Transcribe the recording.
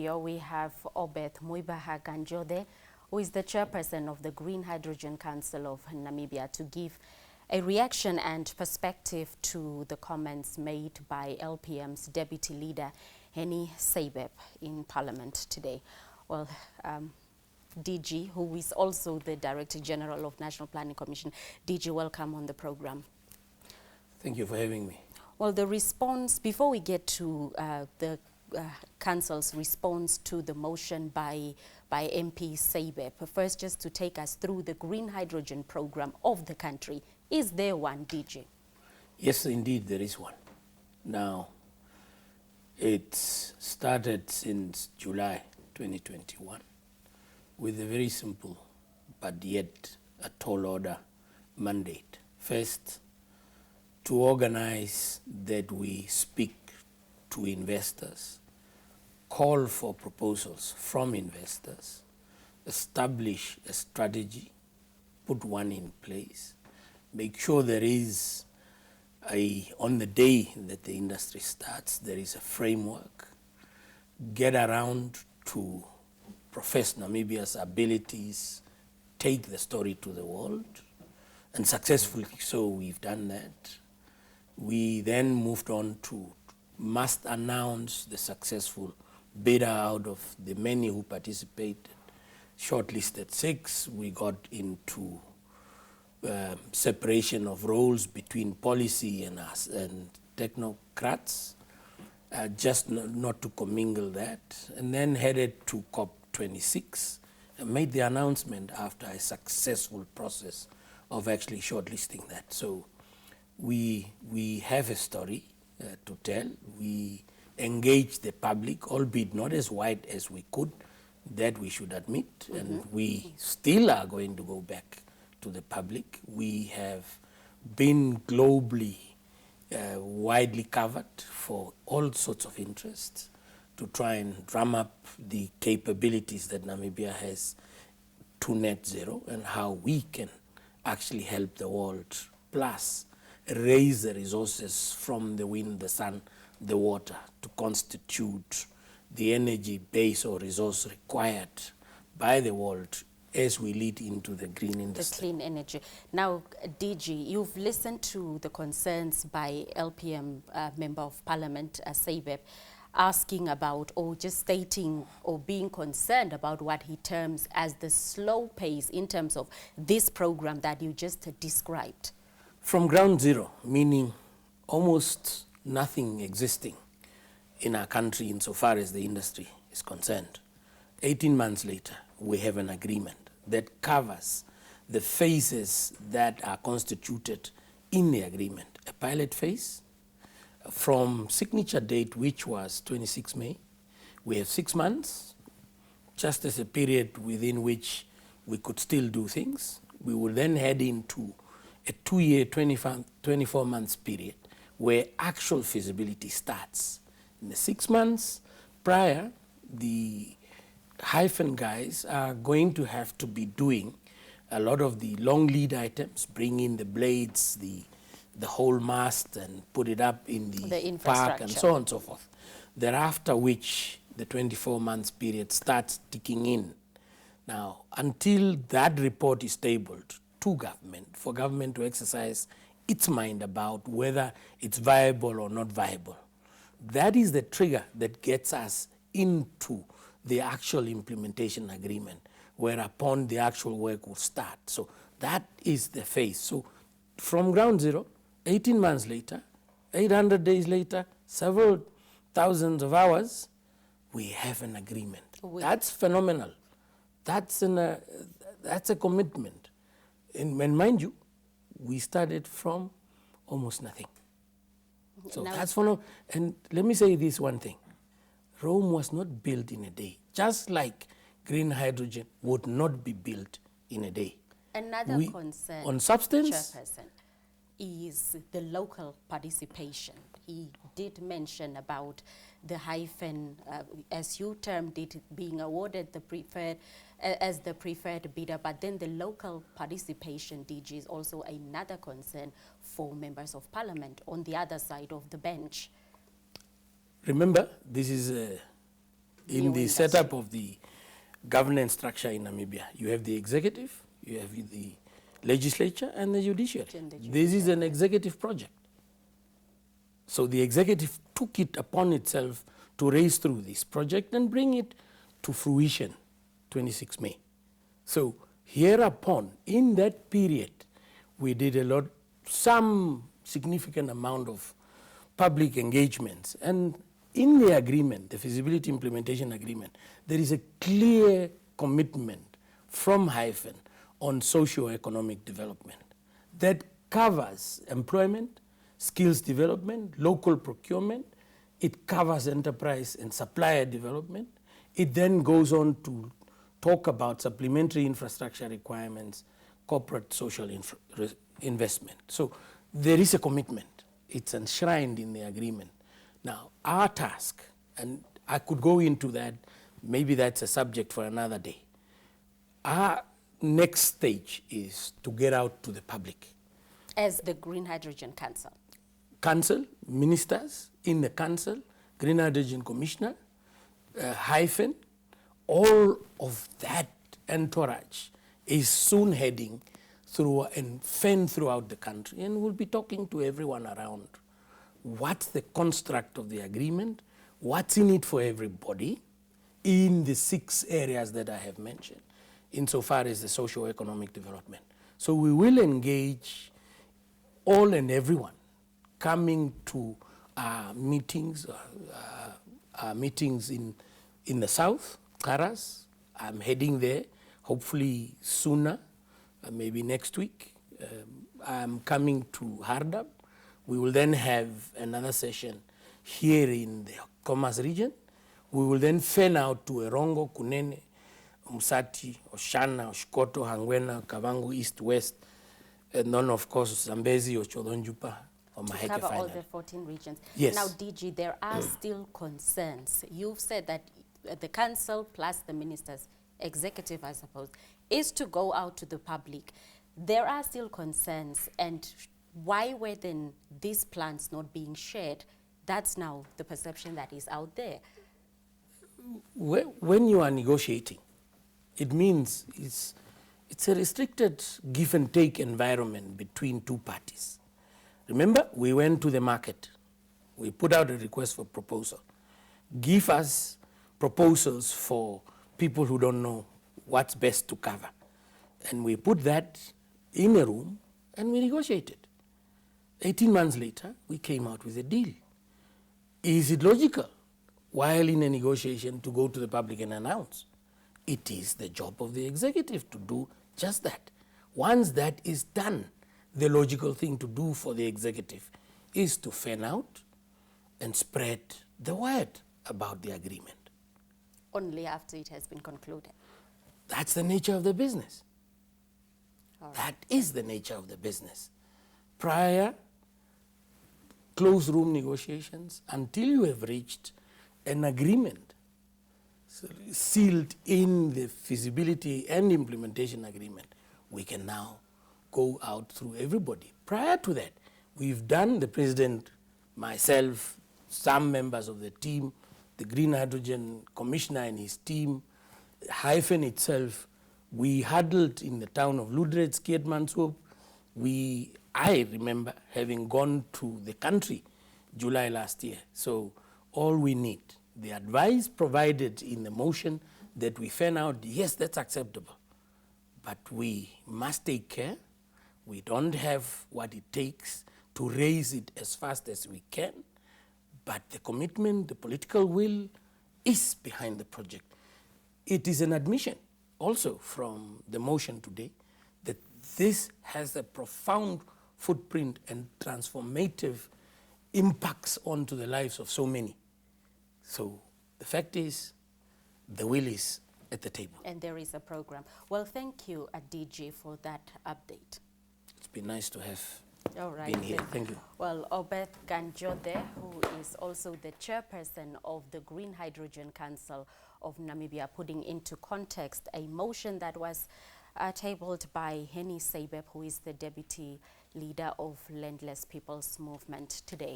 studio, we have Obeth Kandjoze, who is the chairperson of the Green Hydrogen Council of Namibia, to give a reaction and perspective to the comments made by LPM's deputy leader, Henny Seibeb, in Parliament today. Well, DG, who is also the Director General of National Planning Commission. DG, welcome on the program. Thank you for having me. Well, the response, before we get to the Council's response to the motion by MP Seibeb, first just to take us through the green hydrogen program of the country. Is there one, DG? Yes, indeed, there is one. Now, it started since July 2021 with a very simple but yet a tall order mandate. First, to organize that we speak to investors, call for proposals from investors, establish a strategy, put one in place, make sure there is on the day that the industry starts, there is a framework, get around to profess Namibia's abilities, take the story to the world, and successfully so we've done that. We then moved on to must announce the successful bidder out of the many who participated. Shortlisted 6, we got into separation of roles between policy and us and technocrats, just not to commingle that, and then headed to COP26 and made the announcement after a successful process of actually shortlisting that. So we have a story to tell. We engage the public, albeit not as wide as we could, that we should admit, and we still are going to go back to the public. We have been globally widely covered for all sorts of interests to try and drum up the capabilities that Namibia has to net zero and how we can actually help the world, plus raise the resources from the wind, the sun, the water to constitute the energy base or resource required by the world as we lead into the green industry. The clean energy. Now, DG, you've listened to the concerns by LPM Member of Parliament, Seibeb, asking about or just stating or being concerned about what he terms as the slow pace in terms of this program that you just described. From ground zero, meaning almost nothing existing in our country insofar as the industry is concerned, 18 months later, we have an agreement that covers the phases that are constituted in the agreement. A pilot phase from signature date, which was 26 May. We have 6 months, just as a period within which we could still do things. We will then head into a 2-year, 24 months period where actual feasibility starts. In the 6 months prior, the hyphen guys are going to have to be doing a lot of the long lead items, bring in the blades, the whole mast and put it up in the park and so on and so forth. Thereafter which the 24 months period starts ticking in. Now, until that report is tabled to government, for government to exercise its mind about whether it's viable or not viable, that is the trigger that gets us into the actual implementation agreement, whereupon the actual work will start. So that is the phase. So from ground zero, 18 months later, 800 days later, several thousands of hours, we have an agreement. That's phenomenal. That's a commitment. And mind you, we started from almost nothing. So that's phenomenal. And let me say this one thing. Rome was not built in a day, just like green hydrogen would not be built in a day. Another concern, on substance, Chairperson, is the local participation. He did mention about the hyphen, as you termed it, being awarded the preferred as the preferred bidder, but then the local participation, DG, is also another concern for members of parliament on the other side of the bench. Remember, this is in the setup of the governance structure in Namibia. You have the executive, you have the legislature, and the judiciary. This is an executive project. So the executive took it upon itself to race through this project and bring it to fruition 26 May. So hereupon, in that period, we did some significant amount of public engagements. And in the agreement, the feasibility implementation agreement, there is a clear commitment from Hyphen on socio-economic development that covers employment, skills development, local procurement. It covers enterprise and supplier development. It then goes on to talk about supplementary infrastructure requirements, corporate social investment. So there is a commitment. It's enshrined in the agreement. Now, our task, and I could go into that, maybe that's a subject for another day. Our next stage is to get out to the public. As the Green Hydrogen Council? Council, ministers in the council, Green Hydrogen Commissioner, Hyphen, all of that entourage is soon heading through and fend throughout the country, and we'll be talking to everyone around. What's the construct of the agreement? What's in it for everybody in the 6 areas that I have mentioned, insofar as the socio-economic development. So we will engage all and everyone coming to our meetings in the south, Karas. I'm heading there, hopefully sooner, maybe next week. I'm coming to Hardab. We will then have another session here in the Commerce region. We will then fan out to Erongo, Kunene, Musati, Oshana, Oshkoto, Hangwena, Kavango, East, West, and then of course Zambezi, Ochodonjupa, or Maheke cover finally. All the 14 regions. Yes. Now, DG, there are still concerns. You've said that the council plus the ministers, executive I suppose, is to go out to the public. There are still concerns, and why were then these plans not being shared? That's now the perception that is out there. When you are negotiating, it means it's a restricted give and take environment between 2 parties. Remember, we went to the market. We put out a request for proposal. Give us proposals for people who don't know what's best to cover. And we put that in a room and we negotiated. 18 months later, we came out with a deal. Is it logical, while in a negotiation, to go to the public and announce? It is the job of the executive to do just that. Once that is done, the logical thing to do for the executive is to fan out and spread the word about the agreement. Only after it has been concluded. That's the nature of the business. All right. That is the nature of the business. Prior closed room negotiations, until you have reached an agreement sealed in the feasibility and implementation agreement, we can now go out through everybody. Prior to that, we've done, the president, myself, some members of the team, the Green Hydrogen Commissioner and his team, Hyphen itself, we huddled in the town of Ludred, Skietmanshoop. I remember having gone to the country July last year. So all we need, the advice provided in the motion that we fan out, yes, that's acceptable. But we must take care. We don't have what it takes to raise it as fast as we can. But the commitment, the political will is behind the project. It is an admission also from the motion today that this has a profound footprint and transformative impacts onto the lives of so many. So the fact is, the will is at the table. And there is a program. Well, thank you, DG, for that update. It's been nice to have All right, been here. Thank you. Well, Obeth Kandjoze, who is also the chairperson of the Green Hydrogen Council of Namibia, putting into context a motion that was tabled by Henny Seibeb, who is the deputy leader of Landless People's Movement today.